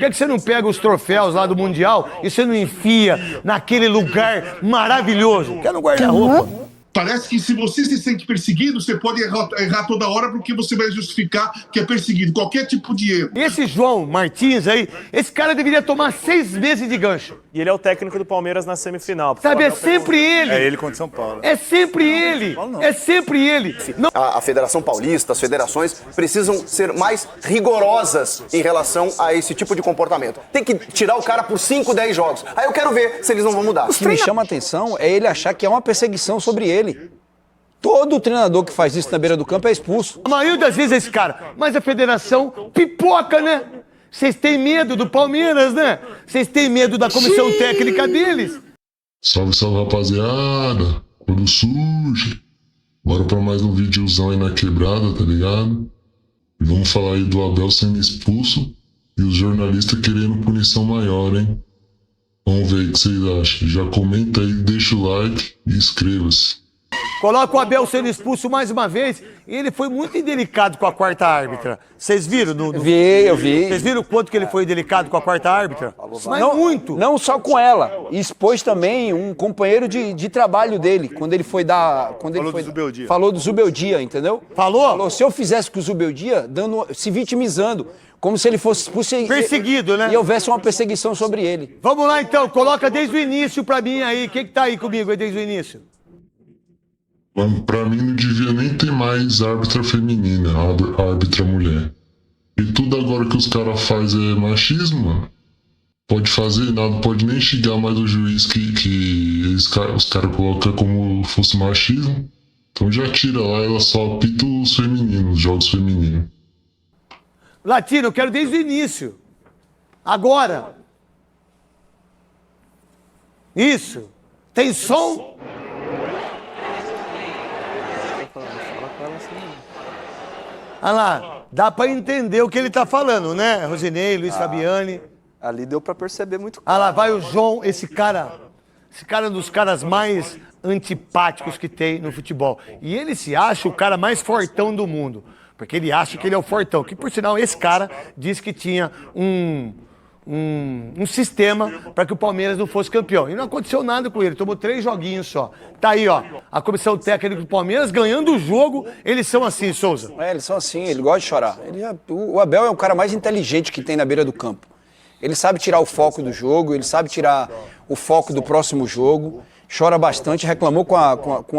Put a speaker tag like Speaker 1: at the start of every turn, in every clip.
Speaker 1: Por que você não pega os troféus lá do Mundial e você não enfia naquele lugar maravilhoso? Que é no guarda-roupa.
Speaker 2: Parece que se você se sente perseguido, você pode errar toda hora porque você vai justificar que é perseguido. Qualquer tipo de erro.
Speaker 1: Esse João Martins aí, esse cara deveria tomar 6 meses de gancho.
Speaker 3: E ele é o técnico do Palmeiras na semifinal.
Speaker 1: Sabe, é sempre ele.
Speaker 4: É ele contra o São Paulo.
Speaker 1: É sempre ele. É sempre ele. Não.
Speaker 5: A Federação Paulista, as federações, precisam ser mais rigorosas em relação a esse tipo de comportamento. Tem que tirar o cara por 5, 10 jogos. Aí eu quero ver se eles não vão mudar.
Speaker 6: O que me chama a atenção é ele achar que é uma perseguição sobre ele. Todo treinador que faz isso na beira do campo é expulso.
Speaker 1: A maioria das vezes é esse cara. Mas a federação pipoca, né? Vocês têm medo do Palmeiras, né? Vocês têm medo da comissão técnica deles.
Speaker 7: Salve, salve, rapaziada. Quando surge. Bora pra mais um videozão aí na quebrada, tá ligado? E vamos falar aí do Abel sendo expulso e os jornalistas querendo punição maior, hein? Vamos ver o que vocês acham. Já comenta aí, deixa o like e inscreva-se.
Speaker 1: Coloca o Abel sendo expulso mais uma vez. E ele foi muito indelicado com a quarta árbitra. Vocês viram?
Speaker 6: Eu vi.
Speaker 1: Vocês viram o quanto que ele foi delicado com a quarta árbitra? Mas
Speaker 6: não,
Speaker 1: muito.
Speaker 6: Não só com ela. Expôs também um companheiro de trabalho dele. Quando ele foi dar...
Speaker 4: Falou do Zubeldia.
Speaker 6: Falou do Zubeldia, entendeu?
Speaker 1: Falou?
Speaker 6: Se eu fizesse com o Zubeldia, se vitimizando. Como se ele fosse
Speaker 1: perseguido, né?
Speaker 6: E houvesse uma perseguição sobre ele.
Speaker 1: Vamos lá então, coloca desde o início pra mim aí. Quem que tá aí comigo aí desde o início?
Speaker 7: Pra mim não devia nem ter mais árbitra feminina, árbitra mulher. E tudo agora que os caras fazem é machismo, mano. Pode fazer nada, pode nem xingar mais o juiz que os caras colocam como fosse machismo. Então já tira lá, ela só apita os femininos, os jogos femininos.
Speaker 1: Latino, eu quero desde o início. Agora. Isso. Tem som? Olha lá, dá pra entender o que ele tá falando, né? Rosinei, Luiz Fabiani.
Speaker 8: Ali deu pra perceber muito.
Speaker 1: Olha lá, vai o João, esse cara é um dos caras mais antipáticos que tem no futebol. E ele se acha o cara mais fortão do mundo. Porque ele acha que ele é o fortão. Que, por sinal, esse cara disse que tinha um sistema para que o Palmeiras não fosse campeão. E não aconteceu nada com ele, tomou 3 joguinhos só. Tá aí, ó, a comissão técnica do Palmeiras ganhando o jogo, eles são assim, Souza.
Speaker 6: Eles são assim, ele gosta de chorar. O Abel é o cara mais inteligente que tem na beira do campo. Ele sabe tirar o foco do jogo, ele sabe tirar o foco do próximo jogo. Chora bastante, reclamou com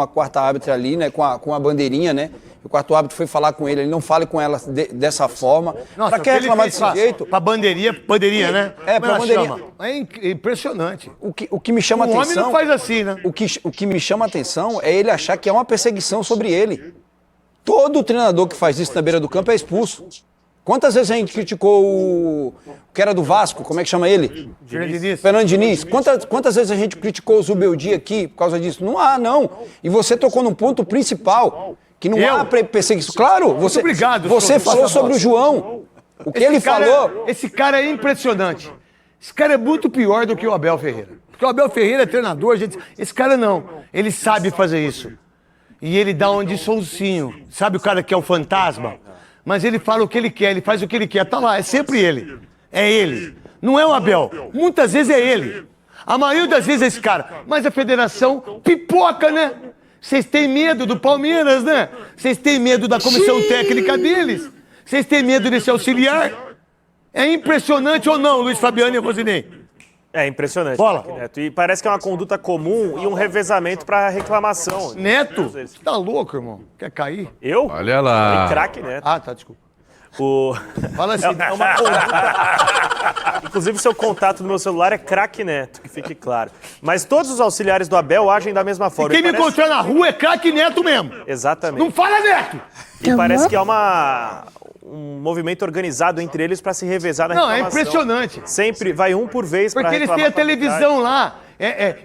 Speaker 6: a quarta árbitra ali, né, com a bandeirinha, né? O quarto árbitro foi falar com ele não fale com ela dessa forma.
Speaker 1: Nossa,
Speaker 6: pra que reclamar desse jeito?
Speaker 1: Pra bandeirinha, né?
Speaker 6: Pra bandeirinha.
Speaker 1: É impressionante.
Speaker 6: O que me chama atenção...
Speaker 1: O homem não faz assim, né?
Speaker 6: O que me chama atenção é ele achar que é uma perseguição sobre ele. Todo treinador que faz isso na beira do campo é expulso. Quantas vezes a gente criticou o que era do Vasco, como é que chama ele? Fernando Diniz. Quantas vezes a gente criticou o Zubeldia aqui por causa disso? Não há, não. E você tocou no ponto principal, que não há perseguição. Claro, você falou sobre o João. O que ele falou...
Speaker 1: Esse cara é impressionante. Esse cara é muito pior do que o Abel Ferreira. Porque o Abel Ferreira é treinador, gente. Esse cara não. Ele sabe fazer isso. E ele dá um sonsinho. Sabe o cara que é o fantasma? Mas ele fala o que ele quer, ele faz o que ele quer. Tá lá, é sempre ele. É ele. Não é o Abel. Muitas vezes é ele. A maioria das vezes é esse cara. Mas a federação pipoca, né? Vocês têm medo do Palmeiras, né? Vocês têm medo da comissão técnica deles? Vocês têm medo desse auxiliar? É impressionante ou não, Luiz Fabiano e Rosinei?
Speaker 3: É impressionante.
Speaker 1: Bola.
Speaker 3: Neto. E parece que é uma conduta comum e um revezamento para reclamação.
Speaker 1: Neto? Você tá louco, irmão? Quer cair?
Speaker 3: Eu?
Speaker 4: Olha lá.
Speaker 3: Craque Neto.
Speaker 1: Ah, tá, desculpa.
Speaker 3: Fala assim, é uma conduta... Inclusive, seu contato no meu celular é craque Neto, que fique claro. Mas todos os auxiliares do Abel agem da mesma forma.
Speaker 1: E quem me encontrar na rua é craque Neto mesmo.
Speaker 3: Exatamente.
Speaker 1: Não fala Neto!
Speaker 3: E parece que é um movimento organizado entre eles para se revezar na reclamação.
Speaker 1: Não, é impressionante.
Speaker 3: Sempre vai um por vez para
Speaker 1: reclamar. Porque eles têm a televisão lá.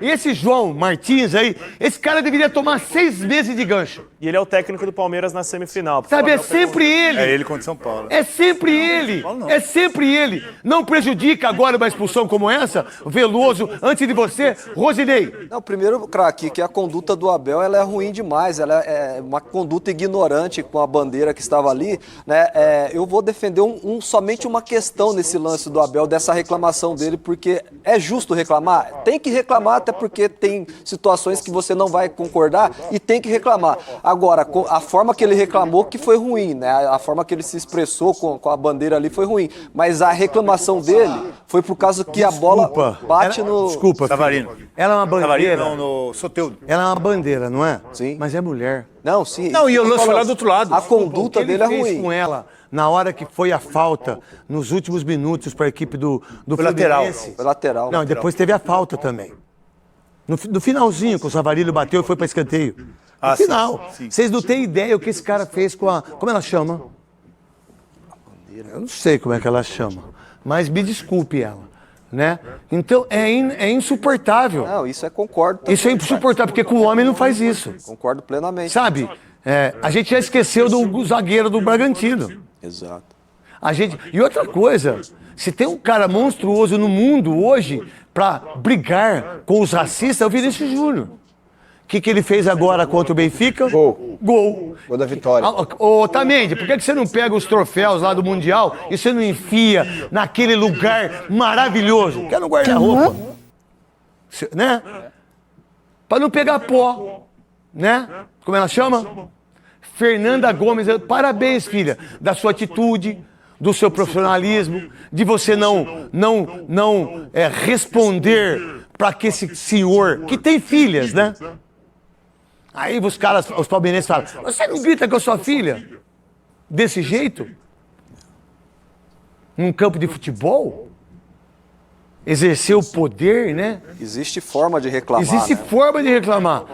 Speaker 1: esse João Martins aí, esse cara deveria tomar 6 meses de gancho.
Speaker 3: E ele é o técnico do Palmeiras na semifinal. porque
Speaker 1: Sabe,
Speaker 3: o
Speaker 1: é
Speaker 3: Abel pegou-
Speaker 1: sempre ele.
Speaker 4: É ele contra São Paulo.
Speaker 1: É sempre ele. É sempre ele. Não prejudica agora uma expulsão como essa, Veloso, antes de você, Rosinei.
Speaker 8: Não, primeiro, craque, que a conduta do Abel ela é ruim demais, ela é uma conduta ignorante com a bandeira que estava ali, né? Eu vou defender somente uma questão nesse lance do Abel, dessa reclamação dele, porque é justo reclamar, tem que reclamar, até porque tem situações que você não vai concordar e tem que reclamar. Agora, a forma que ele reclamou que foi ruim, né? A forma que ele se expressou com a bandeira ali foi ruim, mas a reclamação dele foi por causa que a bola bate no...
Speaker 1: Desculpa,
Speaker 4: Savarino.
Speaker 1: filho. Ela é uma bandeira.
Speaker 4: Savarino não, no Soteldo.
Speaker 1: Ela é uma bandeira, não é?
Speaker 8: Sim.
Speaker 1: Mas é mulher.
Speaker 8: Não, sim.
Speaker 6: Não, e o lance foi lá do outro lado.
Speaker 8: A
Speaker 1: O
Speaker 8: conduta
Speaker 1: que ele
Speaker 8: dele é
Speaker 1: fez
Speaker 8: ruim.
Speaker 1: com ela na hora que foi a falta, nos últimos minutos para a equipe do
Speaker 4: Foi lateral.
Speaker 1: Fluminense.
Speaker 8: Foi lateral.
Speaker 1: Não, depois teve a falta também. No finalzinho, que o Savarino bateu e foi para escanteio. No final.
Speaker 4: sim.
Speaker 1: Vocês não têm ideia o que esse cara fez com a... Como ela chama? Eu não sei como é que ela chama. Mas me desculpe ela. Né? Então é insuportável.
Speaker 8: Não, isso concordo também.
Speaker 1: Isso é insuportável, porque com o homem não faz isso.
Speaker 8: Concordo plenamente.
Speaker 1: Sabe? A gente já esqueceu do zagueiro do Bragantino.
Speaker 8: Exato.
Speaker 1: E outra coisa, se tem um cara monstruoso no mundo hoje pra brigar com os racistas, é o Vinícius Júnior. O que ele fez agora contra o Benfica?
Speaker 6: Gol.
Speaker 1: Gol.
Speaker 6: Gol da vitória.
Speaker 1: Ô, Tamendi, por que você não pega os troféus lá do Mundial e você não enfia naquele lugar maravilhoso? Que é no guarda-roupa. Né? Pra não pegar pó. Né? Como ela chama? Fernanda Gomes. Parabéns, filha, da sua atitude, do seu profissionalismo, de você não responder para que esse senhor, que tem filhas, né? Aí os palmeirenses falam, você não grita com a sua filha desse jeito? Num campo de futebol? Exercer o poder, né?
Speaker 8: Existe forma de reclamar.
Speaker 1: Existe
Speaker 8: né?
Speaker 1: forma de reclamar.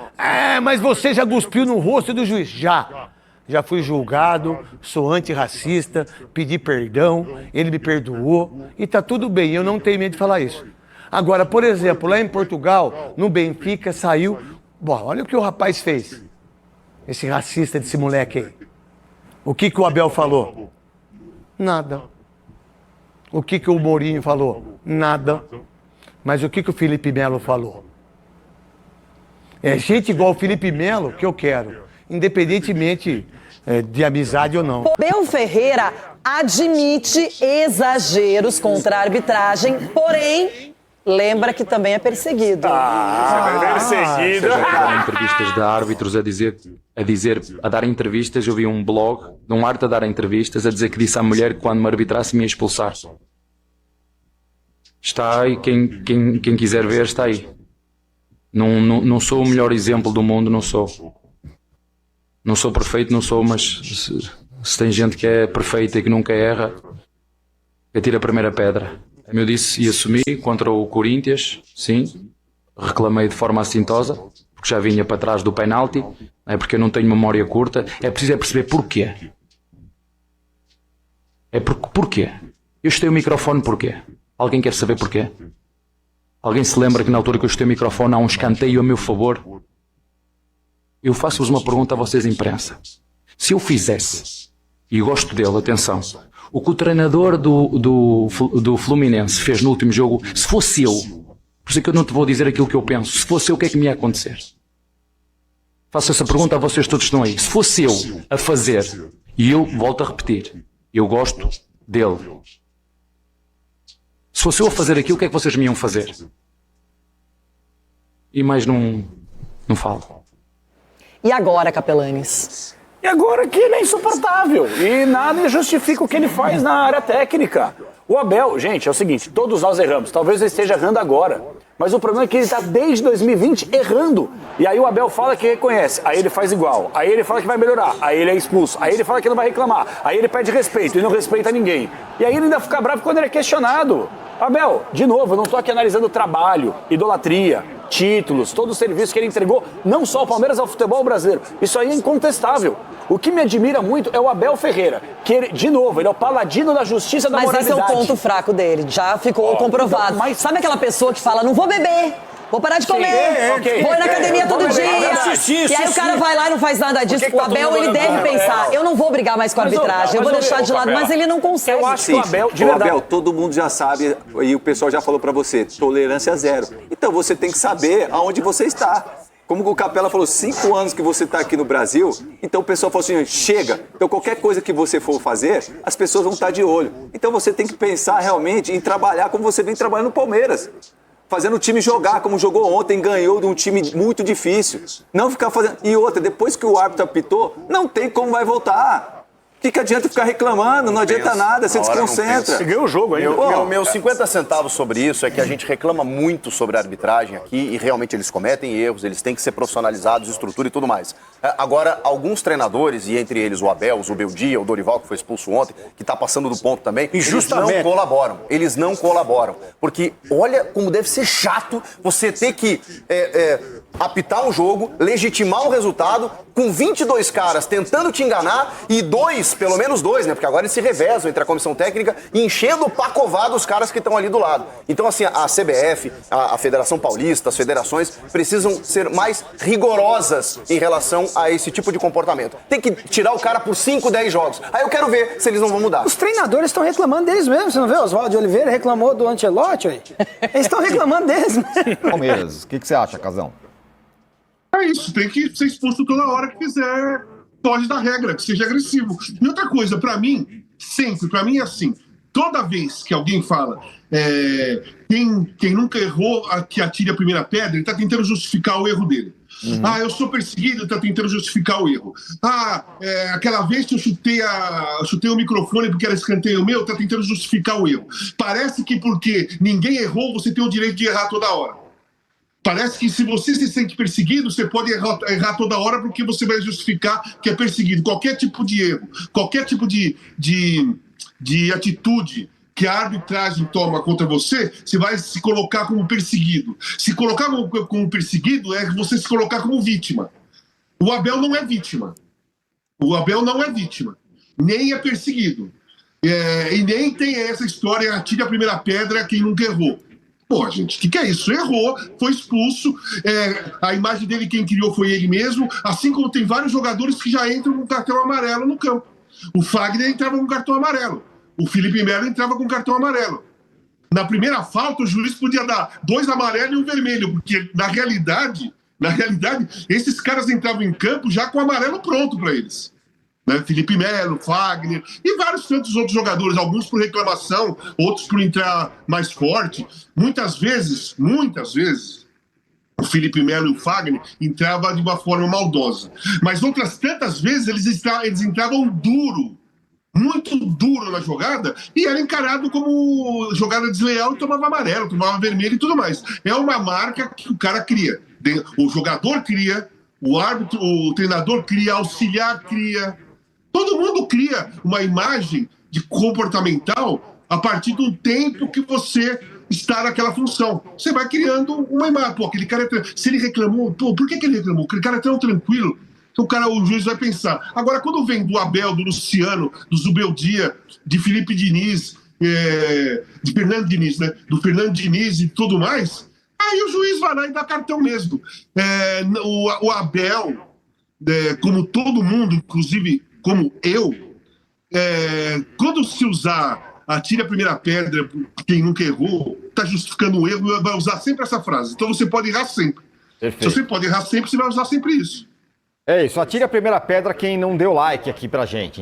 Speaker 1: Mas você já cuspiu no rosto do juiz. Já fui julgado, sou antirracista, pedi perdão, ele me perdoou e tá tudo bem, eu não tenho medo de falar isso. Agora, por exemplo, lá em Portugal, no Benfica, saiu... Bom, olha o que o rapaz fez. Esse racista desse moleque aí. O que o Abel falou? Nada. O que o Mourinho falou? Nada. Mas o que o Felipe Melo falou? É gente igual o Felipe Melo que eu quero, independentemente de amizade ou não.
Speaker 9: Abel Ferreira admite exageros contra a arbitragem, porém... lembra que também é perseguido.
Speaker 3: Perseguido.
Speaker 10: Dar entrevistas de árbitros a dar entrevistas. Eu vi um blog de um árbitro a dar entrevistas a dizer que disse à mulher que quando me arbitrasse me ia expulsar. Está aí, quem quiser ver está aí. Não sou o melhor exemplo do mundo, não sou. Não sou perfeito, não sou, mas se tem gente que é perfeita e que nunca erra, atira a primeira pedra. Como eu disse e assumi, contra o Corinthians, sim, reclamei de forma assintosa, porque já vinha para trás do penalti, é porque eu não tenho memória curta, é preciso perceber porquê. Porquê? Eu chutei o microfone porquê? Alguém quer saber porquê? Alguém se lembra que na altura que eu chutei o microfone há um escanteio a meu favor? Eu faço-vos uma pergunta a vocês, imprensa. Se eu fizesse, e gosto dele, atenção, o que o treinador do Fluminense fez no último jogo, se fosse eu, por isso é que eu não te vou dizer aquilo que eu penso, se fosse eu, o que é que me ia acontecer? Faço essa pergunta a vocês todos que estão aí. Se fosse eu a fazer, e eu volto a repetir, eu gosto dele. Se fosse eu a fazer aquilo, o que é que vocês me iam fazer? E mais não falo.
Speaker 9: E agora, Capelanes?
Speaker 11: E agora que ele é insuportável e nada justifica o que ele faz na área técnica. O Abel, gente, é o seguinte, todos nós erramos, talvez ele esteja errando agora, mas o problema é que ele está desde 2020 errando. E aí o Abel fala que reconhece, aí ele faz igual, aí ele fala que vai melhorar, aí ele é expulso, aí ele fala que não vai reclamar, aí ele pede respeito e não respeita ninguém. E aí ele ainda fica bravo quando ele é questionado. Abel, de novo, eu não estou aqui analisando trabalho, idolatria, títulos, todo o serviço que ele entregou, não só ao Palmeiras, ao futebol brasileiro. Isso aí é incontestável. O que me admira muito é o Abel Ferreira, que ele, de novo, ele é o paladino da justiça da moralidade.
Speaker 9: Mas esse é o ponto fraco dele, já ficou comprovado.
Speaker 11: Então, mas...
Speaker 9: Sabe aquela pessoa que fala, não vou beber, Vou parar de comer. Vou ir na academia todo dia. E aí o cara vai lá e não faz nada disso. O Abel, ele deve pensar, eu não vou brigar mais com a arbitragem, eu vou deixar de lado, mas ele não consegue.
Speaker 11: Eu acho que o Abel, de
Speaker 12: O
Speaker 11: verdade...
Speaker 12: Abel, todo mundo já sabe, e o pessoal já falou pra você, tolerância zero. Então você tem que saber aonde você está. Como o Capela falou, 5 anos que você está aqui no Brasil, então o pessoal falou assim, chega. Então qualquer coisa que você for fazer, as pessoas vão estar de olho. Então você tem que pensar realmente em trabalhar como você vem trabalhando no Palmeiras. Fazendo o time jogar como jogou ontem, ganhou de um time muito difícil. Não ficar fazendo... E outra, depois que o árbitro apitou, não tem como vai voltar. O que adianta ficar reclamando? Não adianta nada, você desconcentra.
Speaker 11: Você ganhou o jogo aí.
Speaker 5: Meus 50 centavos sobre isso é que a gente reclama muito sobre a arbitragem aqui e realmente eles cometem erros, eles têm que ser profissionalizados, estrutura e tudo mais. Agora, alguns treinadores, e entre eles o Abel, o Zubeldia, o Dorival, que foi expulso ontem, que está passando do ponto também, eles não colaboram. Eles não colaboram. Porque olha como deve ser chato você ter que apitar um jogo, legitimar um resultado, com 22 caras tentando te enganar e pelo menos dois, né? Porque agora eles se revezam entre a comissão técnica e enchendo o pacovado os caras que estão ali do lado. Então, assim, a CBF, a Federação Paulista, as federações precisam ser mais rigorosas em relação a esse tipo de comportamento. Tem que tirar o cara por 5, 10 jogos. Aí eu quero ver se eles não vão mudar.
Speaker 13: Os treinadores estão reclamando deles mesmos, você não vê? O Oswaldo de Oliveira reclamou do Ancelotti aí. Eles estão reclamando deles mesmo.
Speaker 14: Palmeiras, o que você acha, Casão?
Speaker 2: É isso, tem que ser expulso toda hora que quiser, foge da regra, que seja agressivo. E outra coisa, pra mim é assim, toda vez que alguém fala quem nunca errou que atire a primeira pedra, ele tá tentando justificar o erro dele. Eu sou perseguido, tá tentando justificar o erro. Aquela vez que eu chutei o microfone porque era escanteio meu, tá tentando justificar o erro. Parece que porque ninguém errou, você tem o direito de errar toda hora. Parece que se você se sente perseguido, você pode errar toda hora porque você vai justificar que é perseguido. Qualquer tipo de erro, qualquer tipo de atitude que a arbitragem toma contra você, você vai se colocar como perseguido. Se colocar como perseguido é você se colocar como vítima. O Abel não é vítima. O Abel não é vítima. Nem é perseguido. E nem tem essa história, atire a primeira pedra quem nunca errou. Pô, gente, o que é isso? Errou, foi expulso, a imagem dele quem criou foi ele mesmo, assim como tem vários jogadores que já entram com cartão amarelo no campo. O Fagner entrava com cartão amarelo, o Felipe Melo entrava com cartão amarelo. Na primeira falta, o juiz podia dar 2 amarelos e 1 vermelho, porque na realidade, esses caras entravam em campo já com o amarelo pronto para eles. Felipe Melo, Fagner e vários tantos outros jogadores, alguns por reclamação, outros por entrar mais forte. Muitas vezes, o Felipe Melo e o Fagner entravam de uma forma maldosa. Mas outras tantas vezes eles entravam duro, muito duro na jogada e era encarado como jogada desleal e tomava amarelo, tomava vermelho e tudo mais. É uma marca que o cara cria. O jogador cria, o árbitro, o treinador cria, o auxiliar cria. Todo mundo cria uma imagem de comportamental a partir do tempo que você está naquela função. Você vai criando uma imagem. Pô, aquele cara, se ele reclamou, por que ele reclamou? Aquele cara é tão tranquilo. Então o juiz vai pensar. Agora, quando vem do Abel, do Luciano, do Zubeldia, de Felipe Diniz, de Fernando Diniz, né? Do Fernando Diniz e tudo mais, aí o juiz vai lá e dá cartão mesmo. O Abel, como todo mundo, inclusive como eu, quando se usar atire a primeira pedra, quem nunca errou, está justificando o erro e vai usar sempre essa frase. Então você pode errar sempre.
Speaker 14: Perfeito.
Speaker 2: Se você pode errar sempre, você vai usar sempre isso.
Speaker 14: É isso, atire a primeira pedra quem não deu like aqui pra gente.